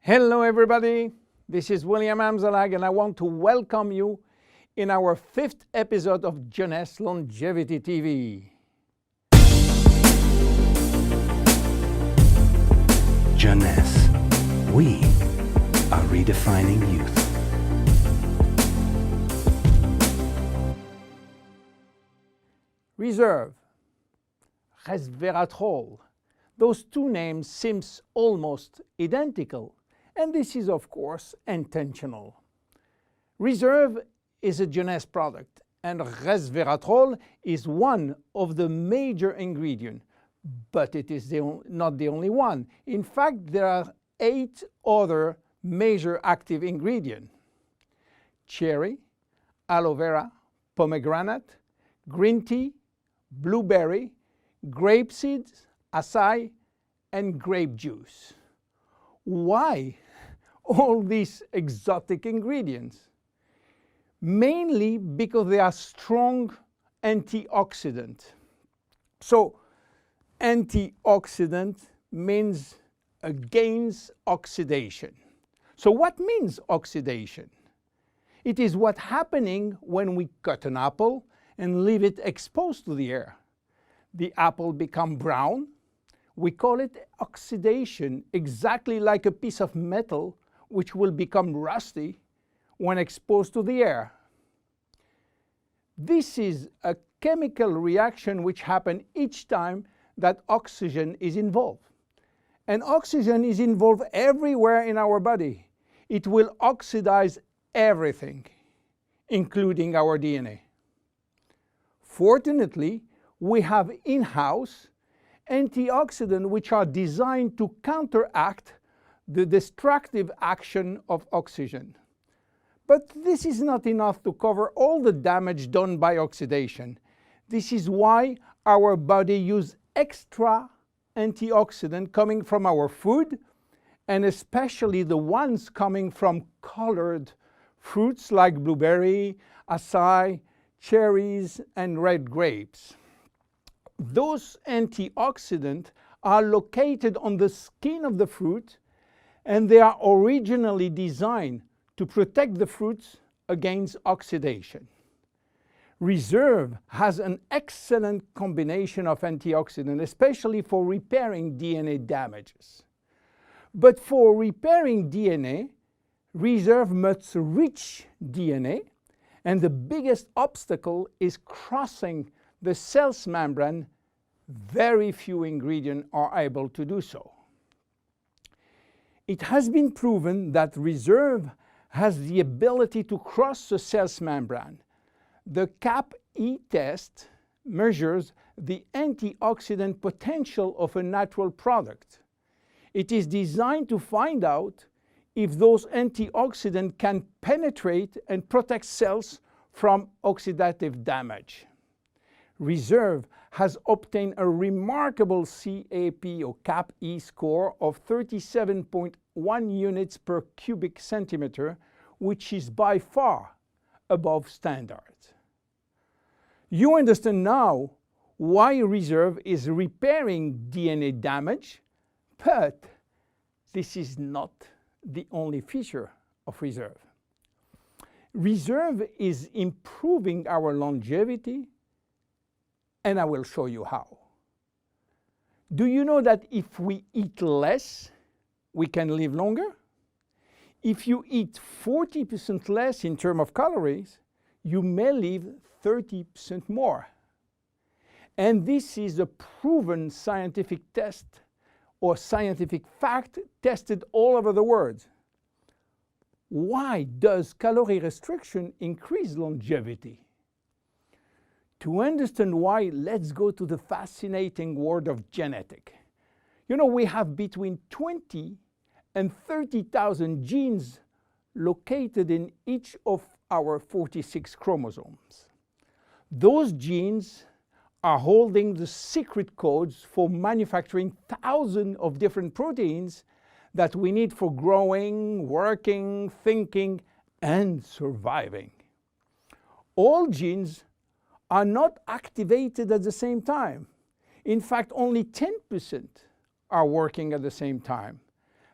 Hello everybody, this is William Amzalag and I want to welcome you in our 5th episode of Jeunesse Longevity TV. Jeunesse, we are redefining youth. Reserve, resveratrol. Those two names seem almost identical, and this is of course intentional. Reserve is a Jeunesse product, and resveratrol is one of the major ingredients, but it is not the only one. In fact, there are 8 other major active ingredients: cherry, aloe vera, pomegranate, green tea, blueberry, grape seeds, acai, and grape juice. Why all these exotic ingredients? Mainly because they are strong antioxidants. So antioxidant means against oxidation. So what means oxidation? It is what's happening when we cut an apple and leave it exposed to the air. The apple becomes brown. We call it oxidation, exactly like a piece of metal which will become rusty when exposed to the air. This is a chemical reaction which happens each time that oxygen is involved. And oxygen is involved everywhere in our body. It will oxidize everything, including our DNA. Fortunately, we have in-house antioxidants which are designed to counteract the destructive action of oxygen. But this is not enough to cover all the damage done by oxidation. This is why our body uses extra antioxidants coming from our food, and especially the ones coming from colored fruits like blueberry, acai, cherries, and red grapes. Those antioxidants are located on the skin of the fruit, and they are originally designed to protect the fruits against oxidation. Reserve has an excellent combination of antioxidants, especially for repairing DNA damages. But for repairing DNA, Reserve must reach DNA, and the biggest obstacle is crossing the cell's membrane. Very few ingredients are able to do so. It has been proven that Reserve has the ability to cross the cell's membrane. The CAP-E test measures the antioxidant potential of a natural product. It is designed to find out if those antioxidants can penetrate and protect cells from oxidative damage. Reserve has obtained a remarkable CAP or CAP-E score of 37.1 units per cubic centimeter, which is by far above standards. You understand now why Reserve is repairing DNA damage, but this is not the only feature of Reserve. Reserve is improving our longevity, and I will show you how. Do you know that if we eat less, we can live longer? If you eat 40% less in terms of calories, you may live 30% more. And this is a proven scientific test or scientific fact tested all over the world. Why does calorie restriction increase longevity? To understand why, let's go to the fascinating world of genetics. You know, we have between 20 and 30,000 genes located in each of our 46 chromosomes. Those genes are holding the secret codes for manufacturing thousands of different proteins that we need for growing, working, thinking, and surviving. All genes are not activated at the same time. In fact, only 10% are working at the same time.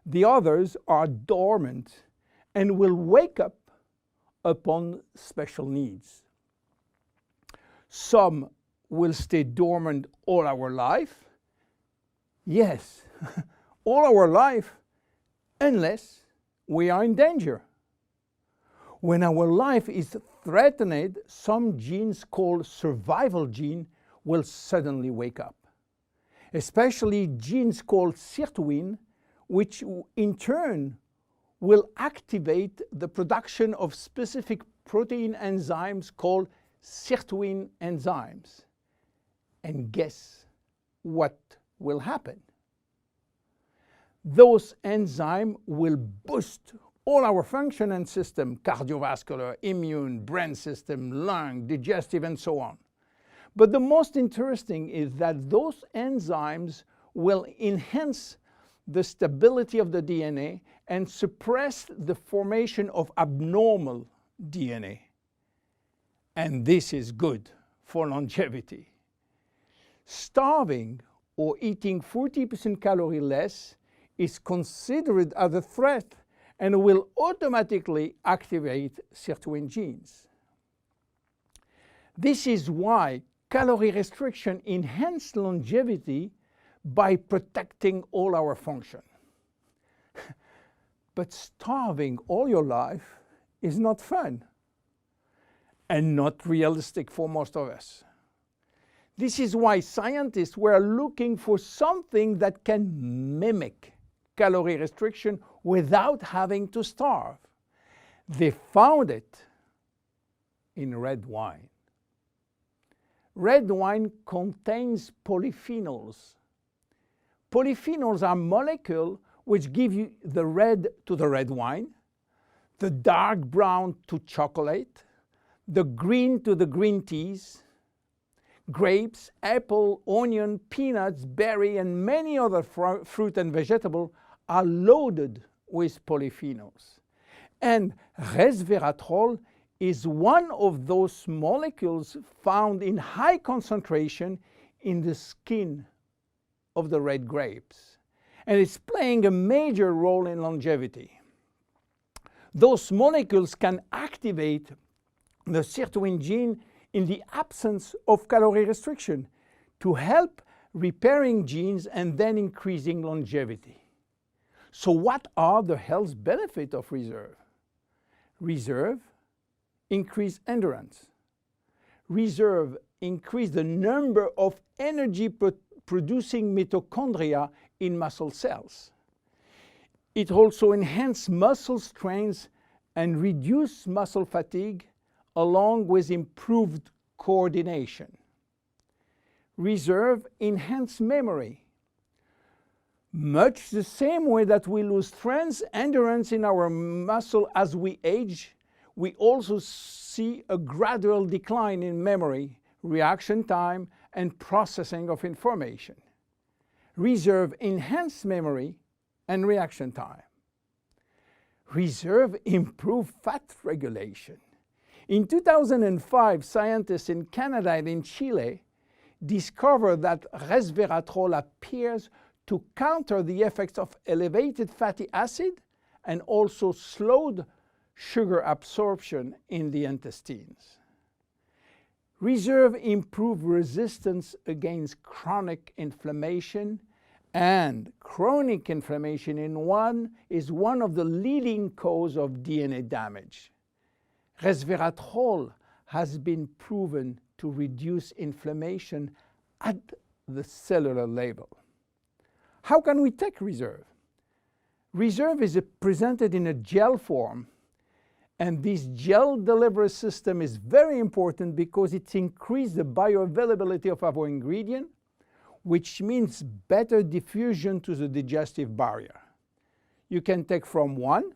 The others are dormant and will wake up upon special needs. Some will stay dormant all our life. Yes, all our life, unless we are in danger. When our life is threatened, some genes called survival gene will suddenly wake up. Especially genes called sirtuin, which in turn will activate the production of specific protein enzymes called sirtuin enzymes. And guess what will happen? Those enzymes will boost all our function and system, cardiovascular, immune, brain system, lung, digestive, and so on. But the most interesting is that those enzymes will enhance the stability of the DNA and suppress the formation of abnormal DNA. And this is good for longevity. Starving or eating 40% calorie less is considered as a threat and will automatically activate sirtuin genes. This is why calorie restriction enhances longevity by protecting all our function. But starving all your life is not fun and not realistic for most of us. This is why scientists were looking for something that can mimic calorie restriction without having to starve. They found it in red wine. Red wine contains polyphenols. Polyphenols are molecules which give you the red to the red wine, the dark brown to chocolate, the green to the green teas. Grapes, apple, onion, peanuts, berry, and many other fruit and vegetables are loaded with polyphenols. And resveratrol is one of those molecules found in high concentration in the skin of the red grapes. And it's playing a major role in longevity. Those molecules can activate the sirtuin gene in the absence of calorie restriction to help repairing genes and then increasing longevity. So what are the health benefits of reserve? Reserve increase endurance. Reserve increase the number of energy producing mitochondria in muscle cells. It also enhances muscle strength and reduces muscle fatigue, along with improved coordination. Reserve enhances memory. Much the same way that we lose strength, endurance in our muscle as we age, we also see a gradual decline in memory, reaction time, and processing of information. Reserve enhances memory and reaction time. Reserve improves fat regulation. In 2005, scientists in Canada and in Chile discovered that resveratrol appears to counter the effects of elevated fatty acid and also slowed sugar absorption in the intestines. Reserve improves resistance against chronic inflammation, and chronic inflammation is one of the leading causes of DNA damage. Resveratrol has been proven to reduce inflammation at the cellular level. How can we take reserve? Reserve is presented in a gel form, and this gel delivery system is very important because it increases the bioavailability of our ingredient, which means better diffusion to the digestive barrier. You can take from 1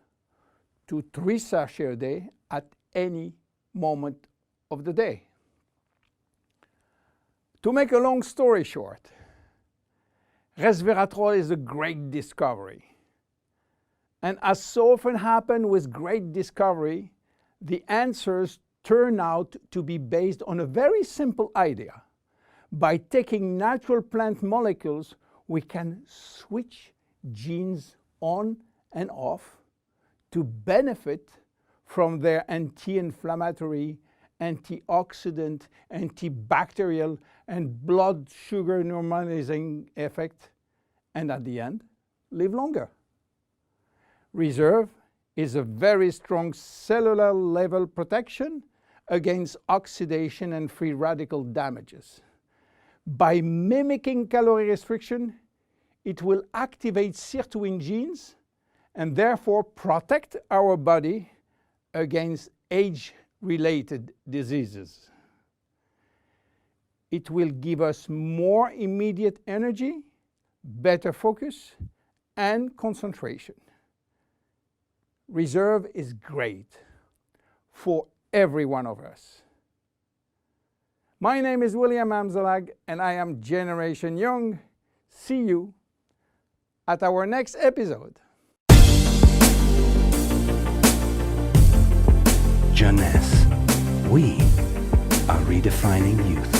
to 3 sachets a day at any moment of the day. To make a long story short, resveratrol is a great discovery. And as so often happens with great discovery, the answers turn out to be based on a very simple idea. By taking natural plant molecules, we can switch genes on and off to benefit from their anti-inflammatory, antioxidant, antibacterial, and blood sugar normalizing effect, and at the end, live longer. Reserve is a very strong cellular level protection against oxidation and free radical damages. By mimicking calorie restriction, it will activate sirtuin genes and therefore protect our body against age-related diseases. It will give us more immediate energy, better focus, and concentration. Reserve is great for every one of us. My name is William Amzalag, and I am Generation Young. See you at our next episode. Jeunesse. We are redefining youth.